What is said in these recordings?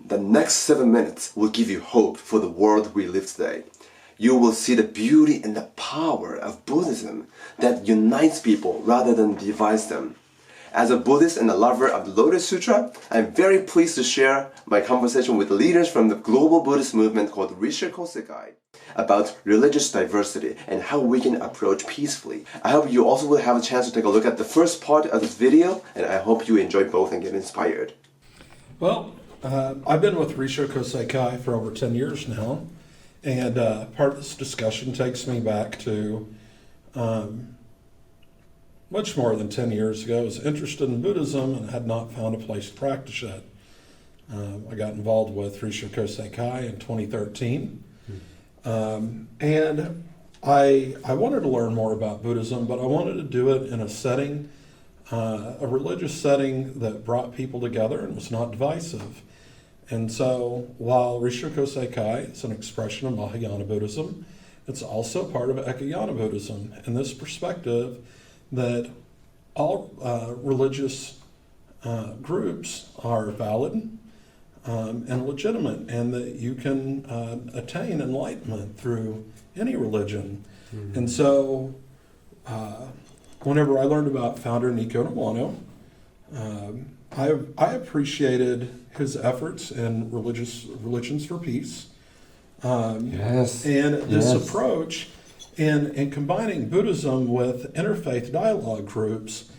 The next 7 minutes will give you hope for the world we live today. You will see the beauty and the power of Buddhism that unites people rather than divides them. As a Buddhist and a lover of the Lotus Sutra, I'm very pleased to share my conversation with leaders from the global Buddhist movement called Risha Kosekai about religious diversity and how we can approach peacefully. I hope you also will have a chance to take a look at the first part of this video, and I hope you enjoy both and get inspired. Well, I've been with Risha Kosekai for over 10 years now, and part of this discussion takes me back to much more than 10 years ago. I was interested in Buddhism and had not found a place to practice it. I got involved with Risha Kosekai in 2013, and I wanted to learn more about Buddhism, but I wanted to do it in a setting, a religious setting that brought people together and was not divisive. And so while Risha Kosekai is an expression of Mahayana Buddhism, it's also part of Ekayana Buddhism, and this perspective that all religious groups are valid and legitimate, and that you can attain enlightenment through any religion. Mm-hmm. And so whenever I learned about founder Nikkyo Niwano, I appreciated his efforts in religions for peace. And this approach in combining Buddhism with interfaith dialogue groups,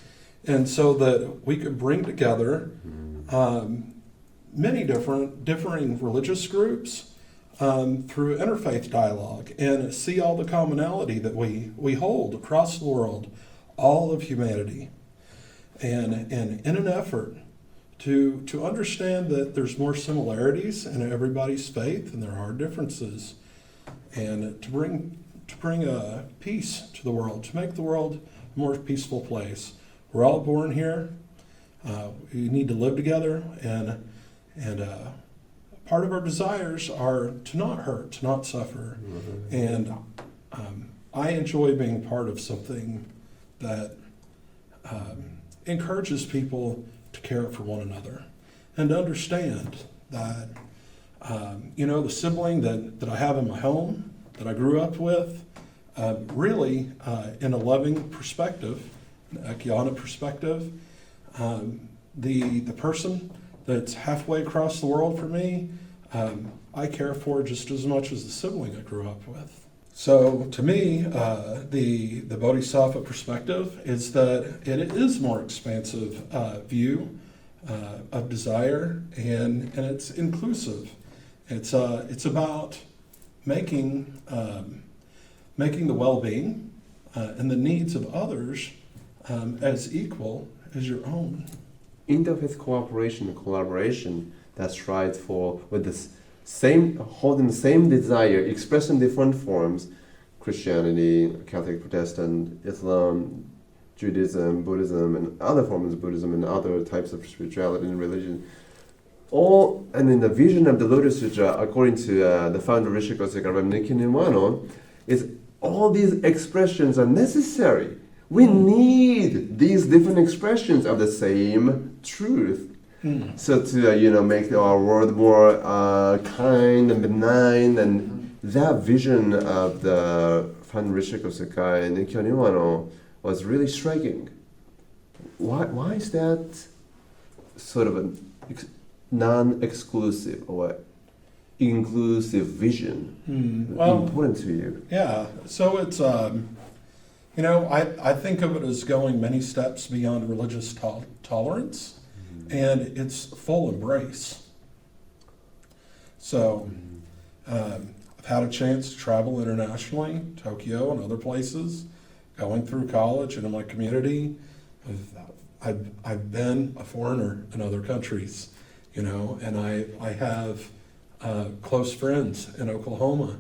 and so that we could bring together many differing religious groups through interfaith dialogue and see all the commonality that we hold across the world, all of humanity. And in an effort to understand that there's more similarities in everybody's faith and there are differences, and to bring peace to the world, to make the world a more peaceful place. We're all born here. We need to live together, and part of our desires are to not hurt, to not suffer. Mm-hmm. And I enjoy being part of something that encourages people to care for one another and to understand that, the sibling that I have in my home, that I grew up with, really in a loving perspective, an Ekayana perspective, the person that's halfway across the world for me, I care for just as much as the sibling I grew up with. So to me, the Bodhisattva perspective is that it is more expansive view of desire, and it's inclusive. It's about making the well-being and the needs of others as equal as your own. Interfaith cooperation and collaboration that strives holding the same desire, expressed in different forms: Christianity, Catholic, Protestant, Islam, Judaism, Buddhism, and other forms of Buddhism, and other types of spirituality and religion. All, and in the vision of the Lotus Sutra, according to the founder Risha Kosekai, Nikkyo Niwano, is all these expressions are necessary. We need these different expressions of the same truth. So to make our world more kind and benign, and that vision of the founder Risha Kosekai and Nikkyo Niwano was really striking. Why is that sort of a non-exclusive or inclusive vision important to you? Yeah, so it's I think of it as going many steps beyond religious tolerance, and it's full embrace. So I've had a chance to travel internationally, Tokyo and other places, going through college and in my community. I've been a foreigner in other countries, and I have close friends in Oklahoma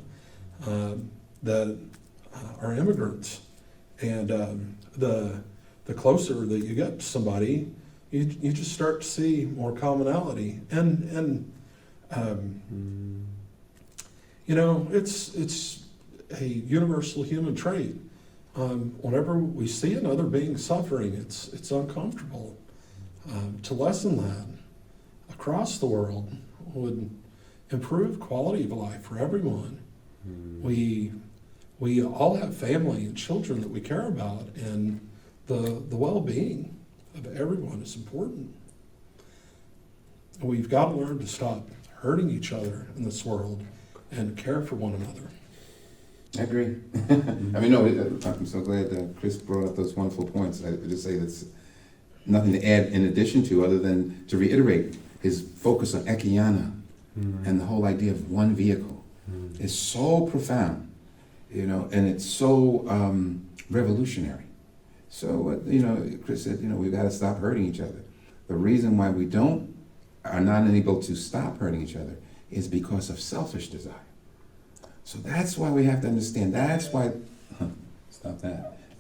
that are immigrants. And the closer that you get to somebody, you just start to see more commonality. And it's a universal human trait. Whenever we see another being suffering, it's uncomfortable. To lessen that across the world, would improve quality of life for everyone. We all have family and children that we care about, and the well-being of everyone is important. We've got to learn to stop hurting each other in this world and care for one another. I agree. I mean, no, I'm so glad that Chris brought up those wonderful points. I would just say that's nothing to add in addition to, other than to reiterate his focus on ekayana and the whole idea of one vehicle is so profound, you know, and it's so revolutionary. So, you know, Chris said, you know, we've got to stop hurting each other. The reason why we are not able to stop hurting each other is because of selfish desire. So that's why we have to understand, that's why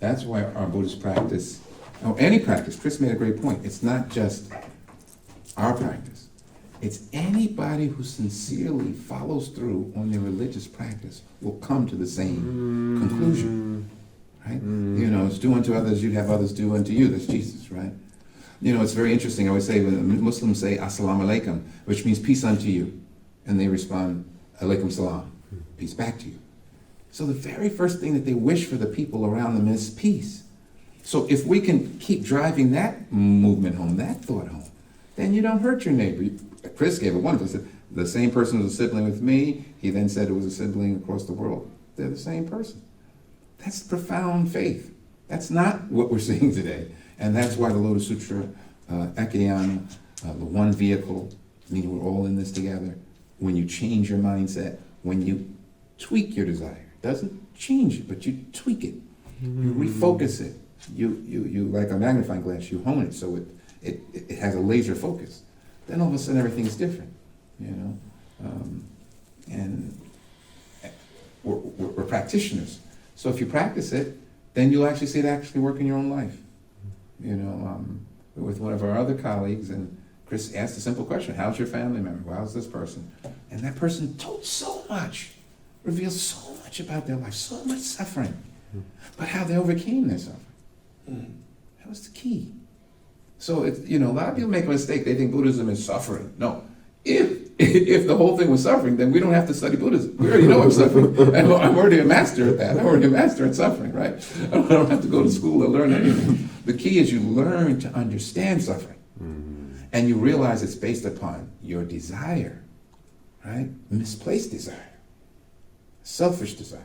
our Buddhist practice, or any practice, Chris made a great point, it's not just our practice. It's anybody who sincerely follows through on their religious practice will come to the same conclusion, right? You know, it's do unto others, you'd have others do unto you, that's Jesus, right? You know, it's very interesting, I always say, when Muslims say, Assalamu alaikum, which means peace unto you, and they respond, alaikum salam, peace back to you. So the very first thing that they wish for the people around them is peace. So if we can keep driving that movement home, that thought home, then you don't hurt your neighbor. Chris gave it wonderful. He said, the same person was a sibling with me. He then said it was a sibling across the world. They're the same person. That's profound faith. That's not what we're seeing today. And that's why the Lotus Sutra, ekayana, the one vehicle, meaning we're all in this together. When you change your mindset, when you tweak your desire, doesn't change it, but you tweak it. You refocus it. You like a magnifying glass, you hone it so it has a laser focus. Then all of a sudden everything's different, you know. And we're practitioners. So if you practice it, then you'll actually see it actually work in your own life. You know, with one of our other colleagues, and Chris asked a simple question, how's your family member? Well, how's this person? And that person told so much, revealed so much about their life, so much suffering, but how they overcame their suffering. That was the key. So, you know, a lot of people make a mistake. They think Buddhism is suffering. No. If the whole thing was suffering, then we don't have to study Buddhism. We already know I'm suffering. And I'm already a master at that. I'm already a master at suffering, right? I don't have to go to school or learn anything. The key is you learn to understand suffering. And you realize it's based upon your desire, right? Misplaced desire. Selfish desire.